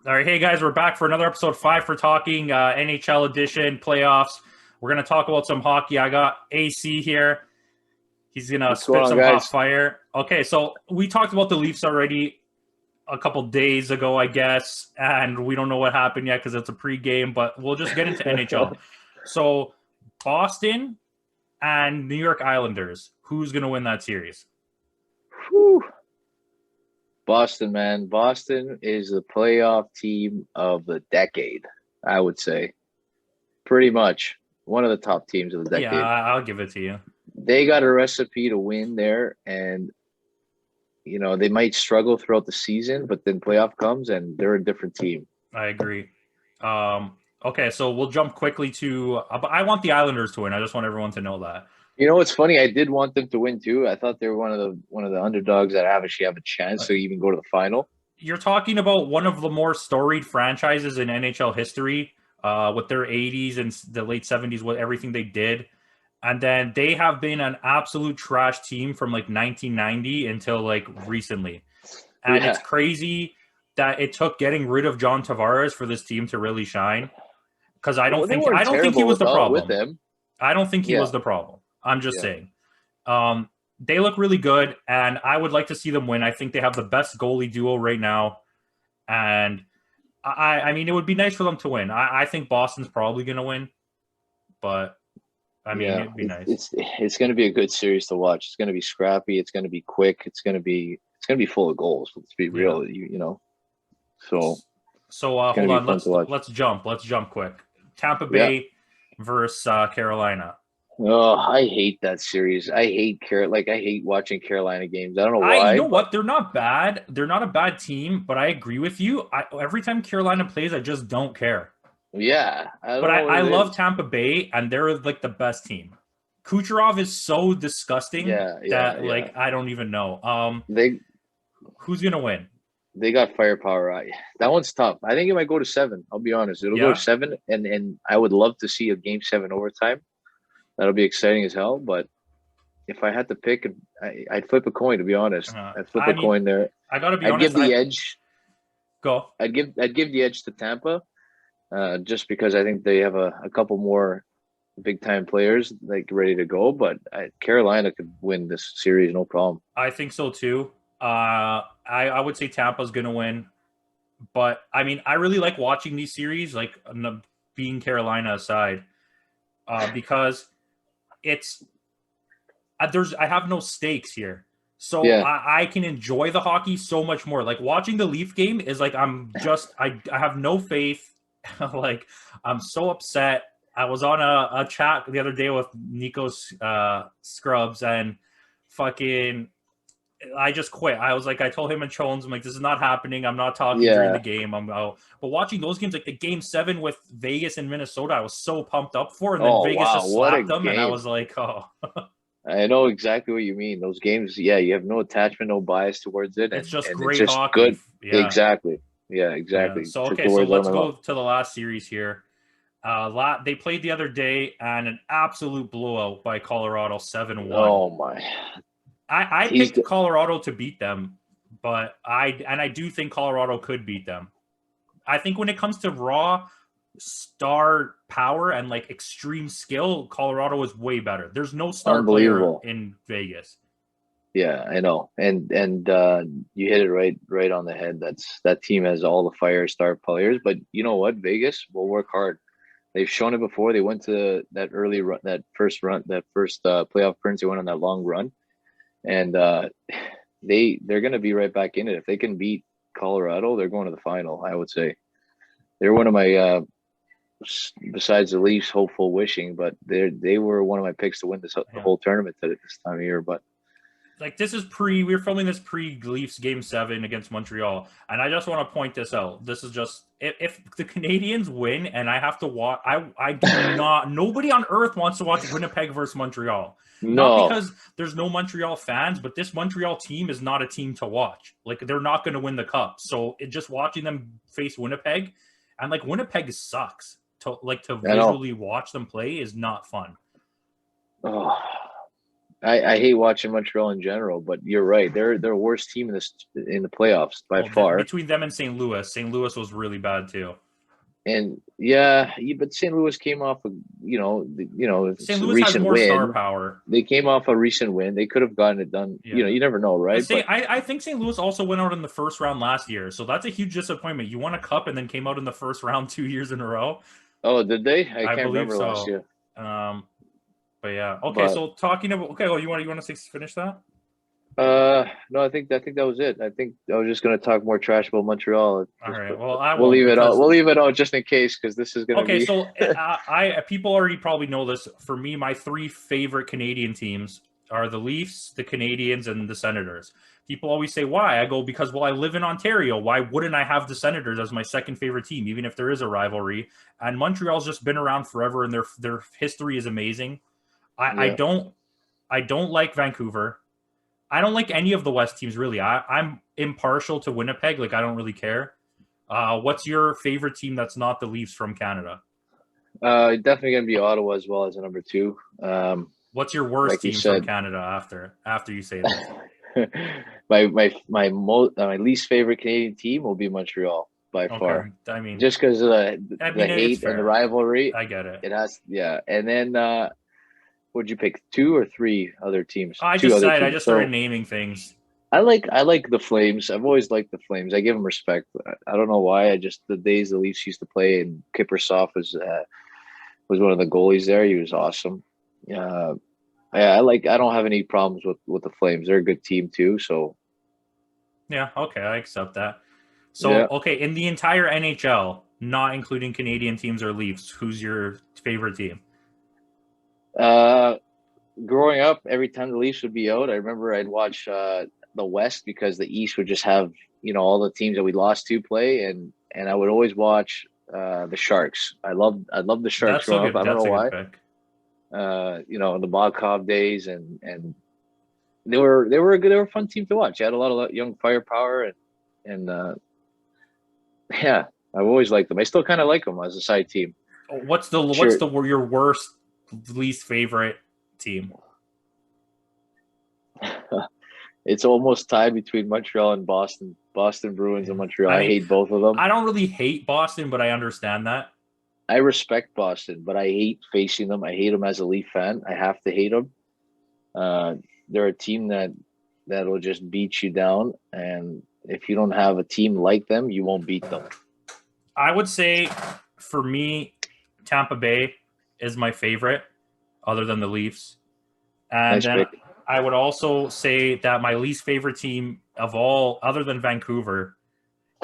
All right, hey guys, we're back for another episode 5 for talking NHL edition playoffs. We're gonna talk about some hockey. I got AC here. He's gonna What's going spit on, some hot guys? fire. Okay, so we talked about the Leafs already a couple days ago, I guess, and we don't know what happened yet because it's a pregame. But we'll just get into NHL. So Boston and New York Islanders. Who's gonna win that series? Whew. Boston, man. Boston is the playoff team of the decade, I would say. Pretty much one of the top teams of the Yeah, decade. I'll give it to you. They got a recipe to win there, and they might struggle throughout the season, but then playoff comes and they're a different team. I agree. Okay, so we'll jump quickly to. I want the Islanders to win. I just want everyone to know that. You know what's funny? I did want them to win too. I thought they were one of the underdogs that actually have a chance to even go to the final. You're talking about one of the more storied franchises in NHL history, with their '80s and the late '70s, with everything they did, and then they have been an absolute trash team from like 1990 until like recently, and it's Yeah. crazy that it took getting rid of John Tavares for this team to really shine. Because I don't Well, they think I weren't don't think he terrible was the with problem. them. I don't think he was Yeah. the problem. I'm just Yeah. saying. They look really good, and I would like to see them win. I think they have the best goalie duo right now, and I mean, it would be nice for them to win. I think Boston's probably going to win, but I mean, Yeah, it'd be it's nice. it's it's going to be a good series to watch. It's going to be scrappy. It's going to be quick. It's going to be full of goals. Let's be Yeah. real. So So it's going hold to be on. fun Let's to watch. let's jump. Let's jump quick. Tampa Yeah. Bay versus Carolina. Oh, I hate that series. I hate watching Carolina games. I don't know You why, know but what? They're not bad. They're not a bad team, but I agree with you. Every time Carolina plays, I just don't care. yeah, I But don't I, know what I it love is. Tampa Bay, and they're like the best team. Kucherov is so disgusting Yeah, yeah, that yeah. like I don't even know. They Who's gonna win? they got firepower. That one's tough. I think it might go to seven. I'll be honest. It'll go to Yeah, seven, and I would love to see a game seven overtime. That'll be exciting as hell. But if I had to pick, I'd flip a coin. To be honest, I'd flip I a mean, coin there. I gotta be I'd give honest. the I edge. go. I'd give the edge to Tampa, just because I think they have a couple more big time players like ready to go. But Carolina could win this series, no problem. I think so too. I would say Tampa's gonna win, but I mean, I really like watching these series, like being Carolina aside, because it's I have no stakes here. So Yeah, I can enjoy the hockey so much more. Like watching the Leaf game is like I have no faith. Like I'm so upset. I was on a chat the other day with Nico's Scrubs and fucking I just quit. I was like, I told him and Chones, I'm like, this is not happening. I'm not talking during the yeah. game. I'm out. But watching those games, like the game seven with Vegas and Minnesota, I was so pumped up for. And then Oh Vegas wow, just what a slapped them. And I game! was like, oh, I know exactly what you mean. Those games, yeah, you have no attachment, no bias towards it, it's and just and it's great just hockey. good. Yeah. Exactly. Yeah, Yeah. exactly. So, Took okay. the So words out of let's my mouth. go to the last series here. They played the other day and an absolute blowout by Colorado 7-1. Oh my, I he's picked Colorado to beat them, but I do think Colorado could beat them. I think when it comes to raw star power and like extreme skill, Colorado is way better. There's no star player unbelievable. in Vegas. Yeah, I know. And you hit it right on the head. That team has all the fire star players, but you know what? Vegas will work hard. They've shown it before. They went to that early run, that first playoff appearance. They went on that long run, and they're going to be right back in it. If they can beat Colorado, they're going to the final. I would say they're one of my besides the Leafs, hopeful wishing, but they were one of my picks to win the Yeah. whole tournament at this time of year. But Like this is we were filming this pre Leafs game seven against Montreal, and I just want to point this out. This is just if the Canadians win, and I have to watch. I do not. Nobody on earth wants to watch Winnipeg versus Montreal. Not no, because there's no Montreal fans, but this Montreal team is not a team to watch. Like they're not going to win the cup. So just watching them face Winnipeg, and like Winnipeg sucks. To I know. visually watch them play is not fun. Oh, I hate watching Montreal in general, but you're right. They're worst team in the playoffs by Well, far. between them and St. Louis was really bad too. And yeah, but St. Louis came off a it's St. a Louis has recent more star win. power. They came off a recent win. They could have gotten it done. Yeah. You never know, But right? But I think St. Louis also went out in the first round last year, so that's a huge disappointment. You won a cup and then came out in the first round 2 years in a row. oh, did they? I I can't believe remember last so. year. Um, but yeah, okay. But So talking about okay, well, you want to finish that? no, I think that was it. I think I was just gonna talk more trash about Montreal. All Just right. but Well, I we'll won't leave it out. because We'll leave it out just in case because this is gonna okay. be So I people already probably know this. For me, my three favorite Canadian teams are the Leafs, the Canadians, and the Senators. People always say why. I go because well, I live in Ontario. Why wouldn't I have the Senators as my second favorite team, even if there is a rivalry? And Montreal's just been around forever, and their history is amazing. I yeah. don't like Vancouver. I don't like any of the West teams really. I'm impartial to Winnipeg. Like I don't really care. What's your favorite team that's not the Leafs from Canada? Definitely gonna be Ottawa as well as a number two. What's your worst Like you team from said, Canada after you say this? my least favorite Canadian team will be Montreal by Okay, far, I mean, just because of the it's hate and the fair. rivalry. I get it. It has, yeah. And then would you pick two or three other teams? I Two just other said I teams. just started So naming things. I like the Flames. I've always liked the Flames. I give them respect. I don't know why. I just the days the Leafs used to play and Kiprusoff was one of the goalies there. He was awesome. Uh, yeah, I don't have any problems with the Flames. They're a good team too. So Yeah, okay, I accept that. So yeah. okay, in the entire NHL, not including Canadian teams or Leafs, who's your favorite team? Uh, Growing up, every time the Leafs would be out, I remember I'd watch the West because the East would just have all the teams that we lost to play, and I would always watch the Sharks. I love the Sharks That's a growing up. good. I don't know That's a good why. pick. The Bogkov days and they were a fun team to watch. They had a lot of young firepower and yeah, I've always liked them. I still kind of like them as a side team. What's Sure. the your worst least favorite team? It's almost tied between Montreal and Boston. Boston Bruins and Yeah. Montreal. I I mean, hate both of them. I don't really hate Boston, but I understand that. I respect Boston, but I hate facing them. I hate them as a Leaf fan. I have to hate them. Uh, they're a team that will just beat you down, and if you don't have a team like them, you won't beat them. I would say for me, Tampa Bay is my favorite, other than the Leafs. And Nice then pick. I would also say that my least favorite team of all, other than Vancouver,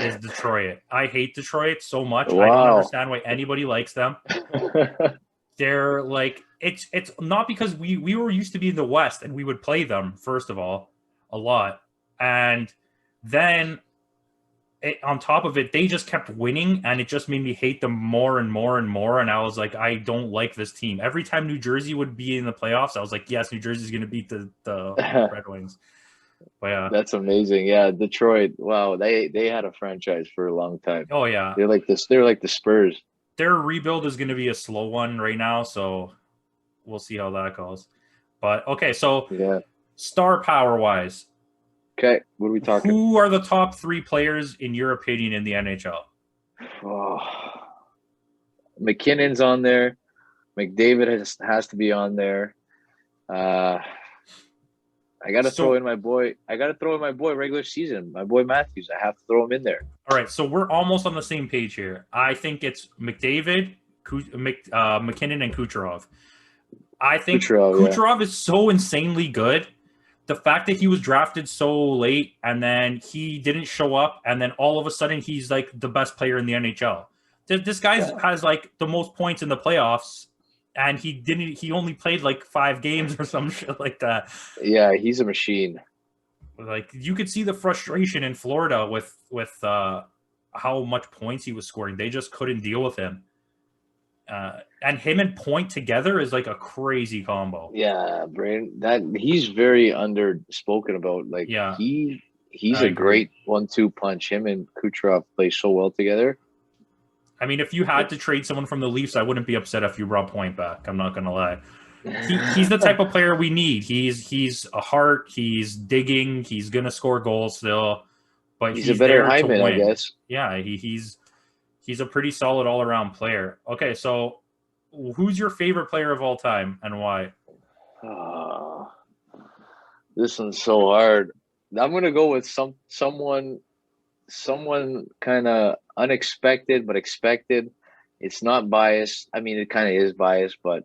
is Detroit. I hate Detroit so much. I don't Wow. understand why anybody likes them. They're like it's not because we were used to be in the West and we would play them first of all a lot, and then on top of it, they just kept winning, and it just made me hate them more and more and more. And I was like, I don't like this team. Every time New Jersey would be in the playoffs, I was like, yes, New Jersey's going to beat the Red Wings. But yeah, That's amazing. Yeah, Detroit. Wow, they had a franchise for a long time. oh yeah, They're like this. They're like the Spurs. their rebuild is going to be a slow one right now, so we'll see how that goes. But okay, so Yeah. star power wise, Okay, what are we talking? who are the top three players in your opinion in the NHL? Oh, McKinnon's on there. McDavid has to be on there. Uh, I got to throw So in my boy. I got to throw in my boy regular season. My boy Matthews. I have to throw him in there. all right, so we're almost on the same page here. I think it's McDavid, McKinnon, and Kucherov. I think Kucherov, yeah. Kucherov is so insanely good. The fact that he was drafted so late and then he didn't show up, and then all of a sudden he's like the best player in the NHL. This guy Yeah. has like the most points in the playoffs, and he didn't. He only played like 5 games or some shit like that. Yeah, he's a machine. Like you could see the frustration in Florida with how much points he was scoring. They just couldn't deal with him. And him and Point together is like a crazy combo. Yeah, Brain. That he's very underspoken about. Like Yeah, he's I a agree. great 1-2 punch. Him and Kucherov play so well together. I mean, if you had to trade someone from the Leafs, I wouldn't be upset if you brought Point back. I'm not gonna lie. he's the type of player we need. He's a heart. He's digging. He's gonna score goals still, but He's a he's better there to Hyman, I win. guess. Yeah, he's a pretty solid all around player. Okay, so who's your favorite player of all time and why? Ah, this one's so hard. I'm gonna go with someone kind of unexpected but expected. It's not biased. I mean, it kind of is biased, but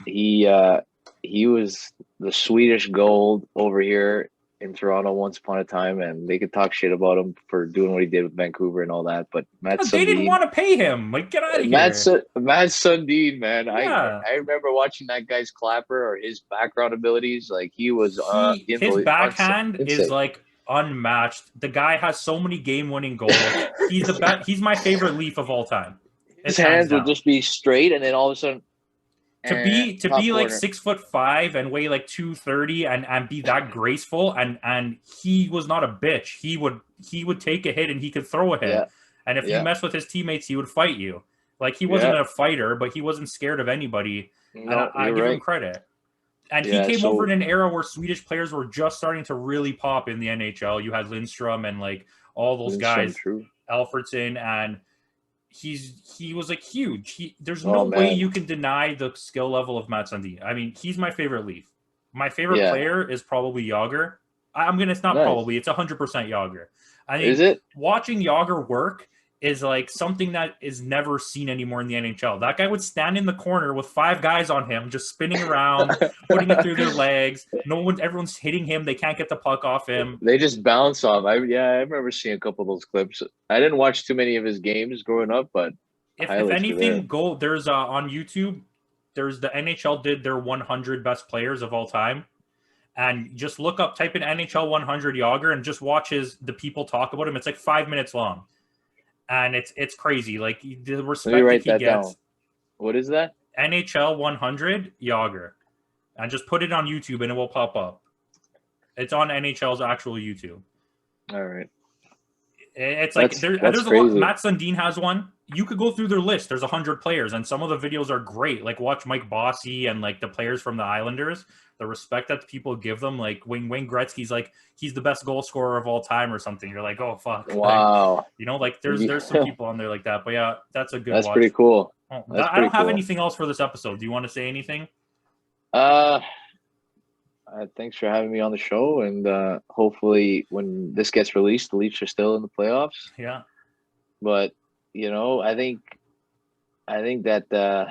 he uh he was the Swedish gold over here in Toronto once upon a time, and they could talk shit about him for doing what he did with Vancouver and all that. But Matt They didn't Sundin, want to pay him. Like, get out of here. Matt Sundin, man, Yeah, I remember watching that guy's clapper or his background abilities. Like he was his backhand is insane. like unmatched. The guy has so many game-winning goals. He's the best. He's my favorite Leaf of all time. His It's hands hands would down. just be straight, and then all of a sudden, To top be like corner. 6'5" and weigh like 230 and be that graceful and he was not a bitch. He would take a hit and he could throw a hit. Yeah, And if you yeah, mess with his teammates, he would fight you. Like he wasn't yeah. a fighter, but he wasn't scared of anybody. And No, I you're give him right. credit. And he Yeah, came over in so an era where Swedish players were just starting to really pop in the NHL. You had Lindstrom and like all those Lindstrom, guys, true. Alfredson, and he was like huge. There's no Oh way man, you can deny the skill level of Matt Sundin. I mean, he's my favorite Leaf. My favorite yeah, player is probably Yager. I'm gonna. It's not nice. probably. It's 100% Yager. I Is mean, it? watching Yager work is like something that is never seen anymore in the NHL. That guy would stand in the corner with five guys on him, just spinning around, putting it through their legs. Everyone's hitting him. They can't get the puck off him. They just bounce off. I remember seeing a couple of those clips. I didn't watch too many of his games growing up, but If highlights were there. anything, go there's on YouTube. There's the NHL did their 100 best players of all time, and just look up, type in NHL 100 Yager, and just watch the people talk about him. It's like 5 minutes long, and it's crazy. Like the Let me respect that write he that down. gets. What is that? NHL 100 Yager, and just put it on YouTube, and it will pop up. It's on NHL's actual YouTube. All right, It's like that's there's a lot. crazy. Matt Sundin has one. You could go through their list. There's 100 players, and some of the videos are great. Like watch Mike Bossy and like the players from the Islanders. The respect that people give them, like Wayne Gretzky's like he's the best goal scorer of all time or something. You're like, oh fuck, like Wow, like yeah, there's some people on there like that. But yeah, that's a good that's pretty watch. cool. Oh, That's I pretty don't have cool. anything else for this episode. Do you want to say anything? Uh, thanks for having me on the show, and hopefully, when this gets released, the Leafs are still in the playoffs. Yeah. But I think that the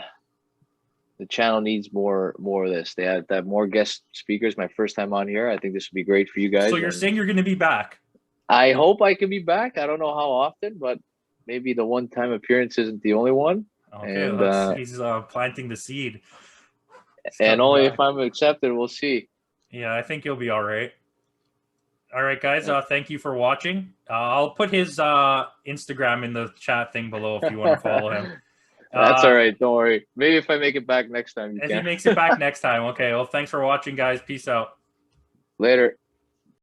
channel needs more of this. They have more guest speakers. My first time on here. I think this would be great for you So guys, you're and saying you're going to be back? I hope I can be back. I don't know how often, but maybe the one-time appearance isn't the only one. Okay, And he's planting the seed. He's and coming only back. if I'm accepted, we'll see. Yeah, I think you'll be all right. All right, guys. Thank you for watching. I'll put his Instagram in the chat thing below if you want to follow him. That's all right. Don't worry. Maybe if I make it back next time, you If he can. makes it back next time. Okay. Well, thanks for watching, guys. Peace out. Later.